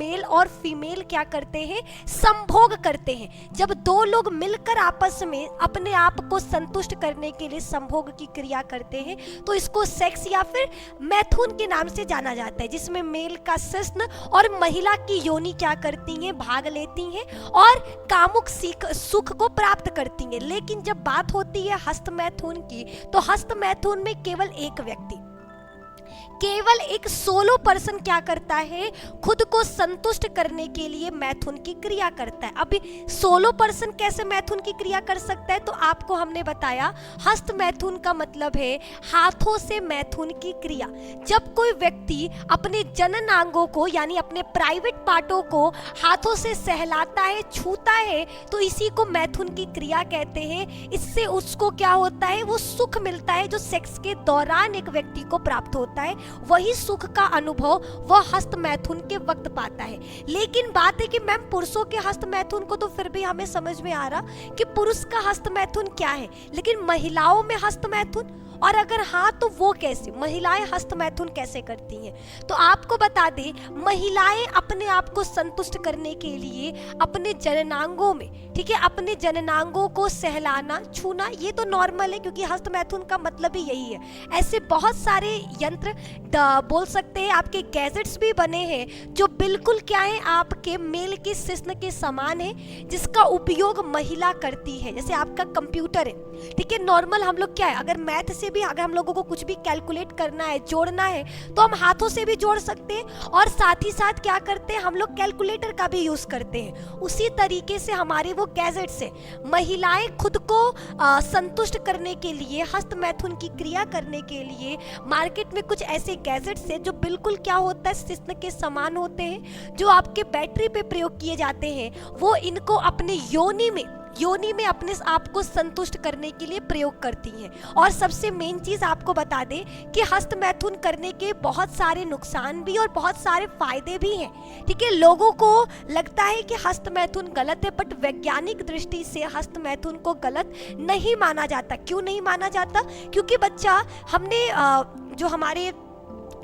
Mail और female क्या करते हैं, संभोग करते हैं। जब दो लोग मिलकर आपस में अपने आप को संतुष्ट करने के लिए संभोग की क्रिया करते हैं तो इसको सेक्स या फिर मैथुन के नाम से जाना जाता है, जिसमें मेल का शिश्न और महिला की योनि क्या करती हैं, भाग लेती हैं और कामुक सुख को प्राप्त करती हैं। लेकिन जब बात होती है हस्त मैथुन की, तो हस्त मैथुन में केवल एक व्यक्ति, केवल एक सोलो पर्सन क्या करता है, खुद को संतुष्ट करने के लिए मैथुन की क्रिया करता है। अभी सोलो पर्सन कैसे मैथुन की क्रिया कर सकता है, तो आपको हमने बताया हस्त मैथुन का मतलब है हाथों से मैथुन की क्रिया। जब कोई व्यक्ति अपने जननांगों को यानी अपने प्राइवेट पार्टों को हाथों से सहलाता है, छूता है, तो इसी को मैथुन की क्रिया कहते हैं। इससे उसको क्या होता है, वो सुख मिलता है जो सेक्स के दौरान एक व्यक्ति को प्राप्त होता है। वही सुख का अनुभव वह हस्त मैथुन के वक्त पाता है। लेकिन बात है कि मैम पुरुषों के हस्त मैथुन को तो फिर भी हमें समझ में आ रहा कि पुरुष का हस्त मैथुन क्या है, लेकिन महिलाओं में हस्त मैथुन, और अगर हाँ तो वो कैसे, महिलाएं हस्त मैथुन कैसे करती हैं? तो आपको बता दें, महिलाएं अपने आप को संतुष्ट करने के लिए अपने जननांगों में, ठीक है, अपने जननांगों को सहलाना, छूना, ये तो नॉर्मल है क्योंकि हस्त मैथुन का मतलब ही यही है। ऐसे बहुत सारे यंत्र बोल सकते हैं, आपके गैजेट्स भी बने हैं जो बिल्कुल क्या है, आपके मेल के शिश्न के समान है, जिसका उपयोग महिला करती है। जैसे आपका कंप्यूटर है, ठीक है, नॉर्मल हम लोग क्या है, अगर मैथ से भी अगर हम लोगों को कुछ भी कैलकुलेट करना है, जोड़ना है, तो हम हाथों से भी जोड़ सकते हैं और साथ ही साथ क्या करते हैं, हम लोग कैलकुलेटर का भी यूज करते हैं। उसी तरीके से हमारे वो गैजेट्स है। महिलाएं खुद को संतुष्ट करने के लिए, हस्त मैथुन की क्रिया करने के लिए मार्केट में कुछ ऐसे गैजेट्स है जो बिल्कुल क्या होता है, शिश्न के समान होते हैं, जो आपके बैटरी पे प्रयोग किए जाते हैं। वो इनको अपने योनि में अपने आप को संतुष्ट करने के लिए प्रयोग करती हैं। और सबसे मेन चीज आपको बता दें कि हस्त मैथुन करने के बहुत सारे नुकसान भी और बहुत सारे फायदे भी हैं, ठीक है। लोगों को लगता है कि हस्त मैथुन गलत है, बट वैज्ञानिक दृष्टि से हस्त मैथुन को गलत नहीं माना जाता। क्यों नहीं माना जाता? क्योंकि बच्चा, हमने जो हमारे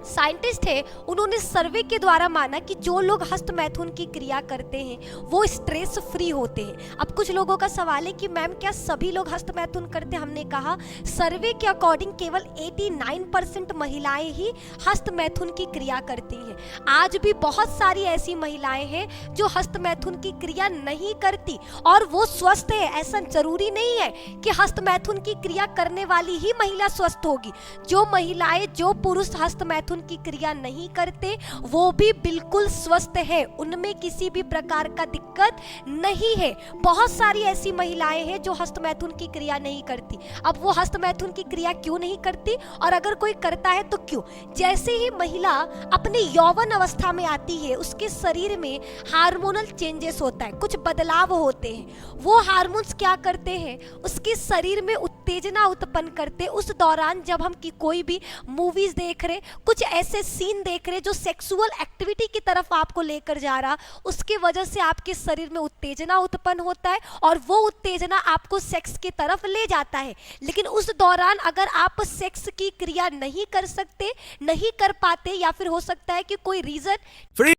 साइंटिस्ट है उन्होंने सर्वे के द्वारा माना कि जो लोग हस्त मैथुन की क्रिया करते हैं वो स्ट्रेस फ्री होते हैं। अब कुछ लोगों का सवाल है कि मैम क्या सभी लोग हस्त मैथुन करते हैं? हमने कहा सर्वे के अकॉर्डिंग केवल 89% महिलाएं ही हस्त मैथुन की क्रिया करती हैं। आज भी बहुत सारी ऐसी महिलाएं हैं जो हस्त मैथुन की क्रिया नहीं करती और वो स्वस्थ है। ऐसा जरूरी नहीं है कि हस्त मैथुन की क्रिया करने वाली ही महिला स्वस्थ होगी। जो महिलाएं, जो पुरुष हस्त मैथुन की क्रिया नहीं करते वो भी बिल्कुल स्वस्थ है, उनमें किसी भी प्रकार का दिक्कत नहीं है। बहुत सारी ऐसी महिलाएं हैं जो हस्त मैथुन की क्रिया नहीं करती। अब वो हस्त मैथुन की क्रिया क्यों नहीं करती, और अगर कोई करता है तो क्यों? जैसे ही महिला अपनी यौवन अवस्था में आती है, उसके शरीर में हार्मोनल चेंजेस होता है, कुछ बदलाव होते हैं। वो हार्मोन्स क्या करते हैं, उसके शरीर में उत्तेजना उत्पन्न करते। उस दौरान जब हम कोई भी मूवीज देख रहे, कुछ ऐसे सीन देख रहे जो सेक्सुअल एक्टिविटी की तरफ आपको लेकर जा रहा, उसके वजह से आपके शरीर में उत्तेजना उत्पन्न होता है और वो उत्तेजना आपको सेक्स की तरफ ले जाता है। लेकिन उस दौरान अगर आप सेक्स की क्रिया नहीं कर सकते, नहीं कर पाते, या फिर हो सकता है कि कोई रीजन फ्री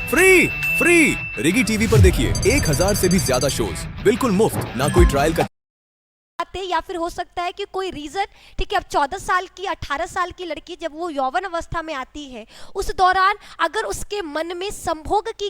फ्री फ्री रिगी टीवी पर देखिए 1000 से भी ज्यादा शोज बिल्कुल मुफ्त, ना कोई ट्रायल का, या फिर हो सकता है कि कोई रीजन, ठीक है, अब 14 साल की 18 साल की लड़की जब वो यौवन अवस्था में आती है, उस दौरान अगर उसके मन में संभोग की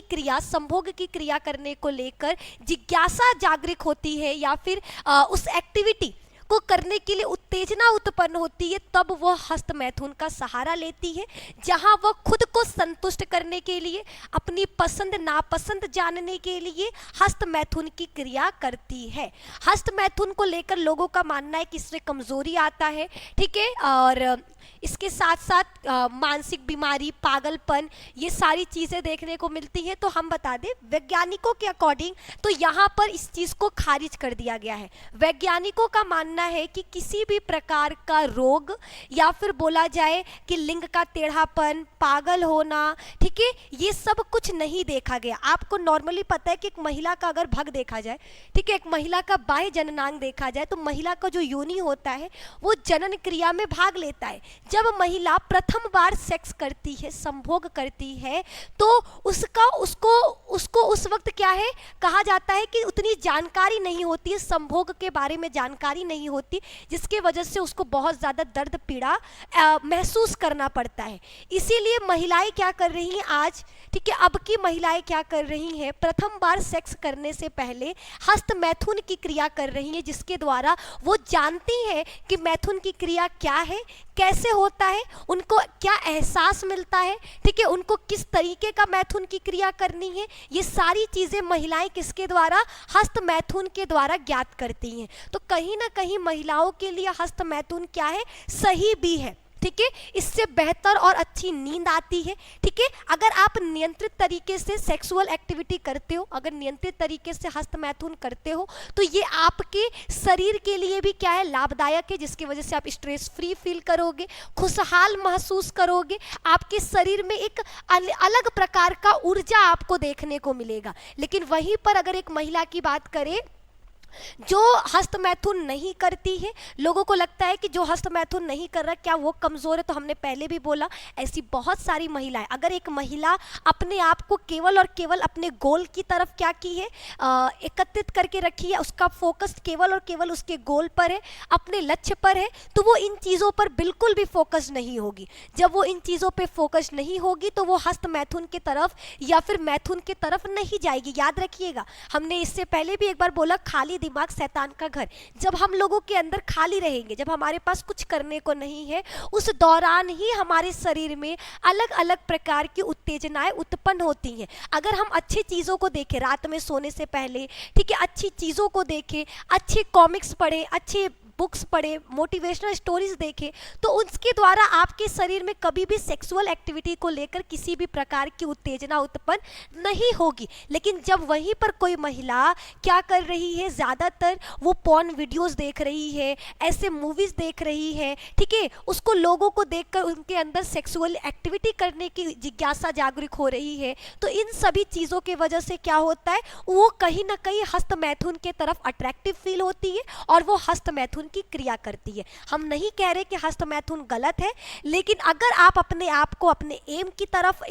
क्रिया करने को लेकर जिज्ञासा जागृत होती है या फिर उस एक्टिविटी को करने के लिए उत्तेजना उत्पन्न होती है, तब वह हस्त मैथुन का सहारा लेती है, जहां वह खुद को संतुष्ट करने के लिए, अपनी पसंद नापसंद जानने के लिए हस्त मैथुन की क्रिया करती है। हस्त मैथुन को लेकर लोगों का मानना है कि इससे कमजोरी आता है, ठीक है, और इसके साथ साथ मानसिक बीमारी, पागलपन, ये सारी चीज़ें देखने को मिलती हैं। तो हम बता दें वैज्ञानिकों के अकॉर्डिंग तो यहाँ पर इस चीज़ को खारिज कर दिया गया है। वैज्ञानिकों का मानना है कि किसी भी प्रकार का रोग या फिर बोला जाए कि लिंग का टेढ़ापन, पागल होना, ठीक है, ये सब कुछ नहीं देखा गया। आपको नॉर्मली पता है कि एक महिला का अगर भग देखा जाए, ठीक है, एक महिला का बाह्य जननांग देखा जाए, तो महिला का जो योनि होता है वो जनन क्रिया में भाग लेता है। जब महिला प्रथम बार सेक्स करती है, संभोग करती है, तो उसको उस वक्त क्या है कहा जाता है कि उतनी जानकारी नहीं होती है, संभोग के बारे में जानकारी नहीं होती, जिसके वजह से उसको बहुत ज़्यादा दर्द पीड़ा महसूस करना पड़ता है। इसीलिए महिलाएं क्या कर रही हैं आज, ठीक है, अब की महिलाएं क्या कर रही हैं, प्रथम बार सेक्स करने से पहले हस्त मैथुन की क्रिया कर रही हैं, जिसके द्वारा वो जानती हैं कि मैथुन की क्रिया क्या है, कैसे होता है, उनको क्या एहसास मिलता है, ठीक है, उनको किस तरीके का मैथुन की क्रिया करनी है। ये सारी चीज़ें महिलाएं किसके द्वारा, हस्त मैथुन के द्वारा ज्ञात करती हैं। तो कहीं ना कहीं महिलाओं के लिए हस्त मैथुन क्या है, सही भी है, ठीक है, इससे बेहतर और अच्छी नींद आती है, ठीक है। अगर आप नियंत्रित तरीके से सेक्सुअल एक्टिविटी करते हो, अगर नियंत्रित तरीके से हस्त मैथुन करते हो, तो ये आपके शरीर के लिए भी क्या है, लाभदायक है, जिसकी वजह से आप स्ट्रेस फ्री फील करोगे, खुशहाल महसूस करोगे, आपके शरीर में एक अलग प्रकार का ऊर्जा आपको देखने को मिलेगा। लेकिन वहीं पर अगर एक महिला की बात करें जो हस्त मैथुन नहीं करती है, लोगों को लगता है कि जो हस्त मैथुन नहीं कर रहा क्या वो कमज़ोर है, तो हमने पहले भी बोला ऐसी बहुत सारी महिलाएं, अगर एक महिला अपने आप को केवल और केवल अपने गोल की तरफ क्या की है, एकत्रित करके रखी है, उसका फोकस केवल और केवल उसके गोल पर है, अपने लक्ष्य पर है, तो वो इन चीज़ों पर बिल्कुल भी फोकस नहीं होगी। जब वो इन चीज़ों पर फोकस नहीं होगी तो वो हस्त मैथुन की तरफ या फिर मैथुन की तरफ नहीं जाएगी। याद रखिएगा, हमने इससे पहले भी एक बार बोला, खाली दिमाग शैतान का घर। जब हम लोगों के अंदर खाली रहेंगे, जब हमारे पास कुछ करने को नहीं है, उस दौरान ही हमारे शरीर में अलग अलग प्रकार की उत्तेजनाएं उत्पन्न होती हैं। अगर हम अच्छी चीज़ों को देखें रात में सोने से पहले, ठीक है, अच्छी चीज़ों को देखें, अच्छे कॉमिक्स पढ़ें, अच्छे बुक्स पढ़े, मोटिवेशनल स्टोरीज देखें, तो उसके द्वारा आपके शरीर में कभी भी सेक्सुअल एक्टिविटी को लेकर किसी भी प्रकार की उत्तेजना उत्पन्न नहीं होगी। लेकिन जब वहीं पर कोई महिला क्या कर रही है, ज़्यादातर वो पॉर्न वीडियोस देख रही है, ऐसे मूवीज़ देख रही है, ठीक है, उसको लोगों को देखकर उनके अंदर सेक्सुअल एक्टिविटी करने की जिज्ञासा जागरूक हो रही है, तो इन सभी चीज़ों की वजह से क्या होता है, वो कहीं ना कहीं हस्त मैथुन के तरफ अट्रैक्टिव फील होती है और वो हस्त मैथुन की क्रिया करती है। हम नहीं कह रहे कि हस्त मैथुन गलत है, लेकिन अगर आप अपने आप को अपने एम की तरफ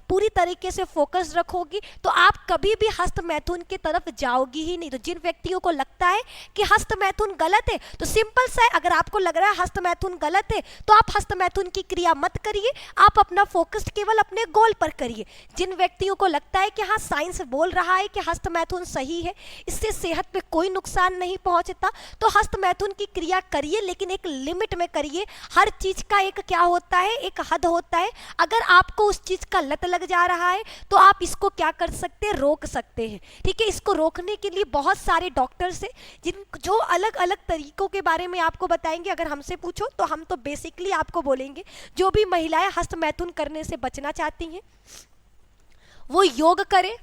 पूरी तरीके से फोकस रखोगी तो आप कभी भी हस्त मैथुन की तरफ जाओगी ही नहीं। तो जिन व्यक्तियों को लगता है कि हस्त मैथुन गलत है, तो सिंपल सा है, अगर आपको लग रहा है हस्त मैथुन गलत है तो आप हस्त मैथुन की क्रिया मत करिए, आप अपना फोकस केवल अपने गोल पर करिए। जिन व्यक्तियों को लगता है कि हाँ साइंस बोल रहा है कि हस्त मैथुन सही है, इससे सेहत पे कोई नुकसान नहीं पहुंचता, तो हस्त मैथुन की क्रिया करिए, लेकिन एक लिमिट में करिए। हर चीज का एक क्या होता है, एक हद होता है। अगर आपको उस चीज का लत लग जा रहा है तो आप इसको क्या कर सकते हैं, रोक सकते हैं, ठीक है। इसको रोकने के लिए बहुत सारे डॉक्टर्स हैं जो अलग अलग तरीकों के बारे में आपको बताएंगे। अगर हमसे पूछो तो हम तो बेसिकली आपको बोलेंगे जो भी महिलाएं हस्त मैथुन करने से बचना चाहती हैं वो योग करे,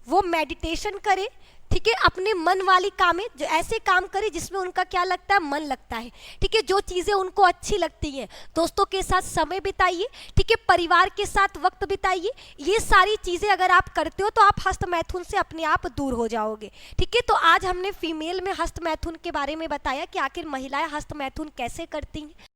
वो मेडिटेशन करे, ठीक है, अपने मन वाली काम है, जो ऐसे काम करे जिसमें उनका क्या लगता है, मन लगता है, ठीक है, जो चीज़ें उनको अच्छी लगती हैं, दोस्तों के साथ समय बिताइए, ठीक है, परिवार के साथ वक्त बिताइए। ये सारी चीज़ें अगर आप करते हो तो आप हस्त मैथुन से अपने आप दूर हो जाओगे, ठीक है। तो आज हमने फीमेल में हस्त मैथुन के बारे में बताया कि आखिर महिलाएं हस्त मैथुन कैसे करती हैं।